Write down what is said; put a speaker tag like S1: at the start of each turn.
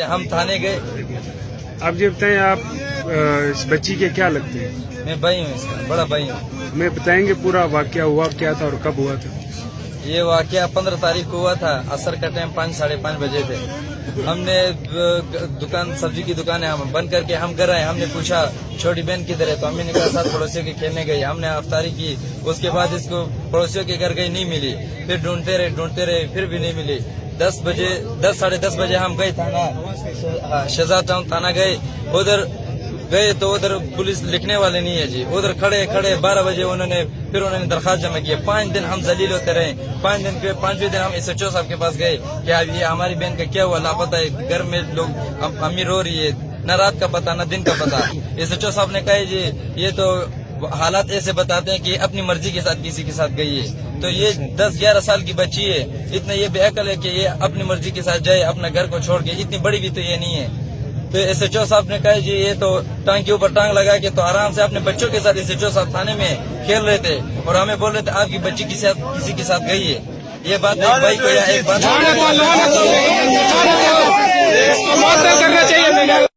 S1: ہم تھانے گئے.
S2: آپ یہ بتائیں آپ اس بچی کے کیا لگتے ہیں؟
S1: میں بھائی ہوں، اس کا بڑا بھائی ہوں.
S2: میں بتائیں گے پورا واقعہ ہوا کیا تھا اور کب ہوا تھا؟
S1: یہ واقعہ 15 تاریخ کو ہوا تھا. عصر کا ٹائم 5 ساڑھے 5 بجے تھے. ہم نے دکان سبزی کی دکان ہے بند کر کے ہم کر رہے ہیں. ہم نے پوچھا چھوٹی بہن کدھر ہے، تو امی نے کہا ساتھ پڑوسیوں کے کھیلنے گئی. ہم نے افطاری کی. اس کے بعد اس کو پڑوسیوں کے گھر گئی، نہیں ملی. پھر ڈھونڈتے رہے پھر بھی نہیں ملی. 10 ساڑھے 10 بجے ہم گئے تھانہ شہزاد ٹاؤن تھانہ گئے. ادھر گئے تو ادھر پولیس لکھنے والے نہیں ہے جی. ادھر کھڑے 12 بجے انہوں نے درخواست جمع کی. 5 دن ہم ذلیل ہوتے رہے. 5 دن کے 5ویں دن ہم SHO صاحب کے پاس گئے کہ اب یہ ہماری بہن کا کیا ہوا، لاپتہ ہے. گھر میں لوگ امی رو رہی ہے، نہ رات کا پتہ نہ دن کا پتہ. SHO صاحب نے کہا جی یہ تو حالات ایسے بتاتے ہیں کہ اپنی مرضی کے ساتھ کسی کے ساتھ گئی ہے. تو یہ 10-11 سال کی بچی ہے، اتنا یہ بے عقل ہے کہ یہ اپنی مرضی کے ساتھ جائے اپنا گھر کو چھوڑ کے. اتنی بڑی بھی تو یہ نہیں ہے. تو SHO صاحب نے کہا جی یہ تو ٹانگ کے اوپر ٹانگ لگا کے تو آرام سے اپنے بچوں کے ساتھ SHO صاحب تھانے میں کھیل رہے تھے اور ہمیں بول رہے تھے آپ کی بچی کسی کے ساتھ گئی ہے. یہ بات ایک بھائی کو یا ایک بات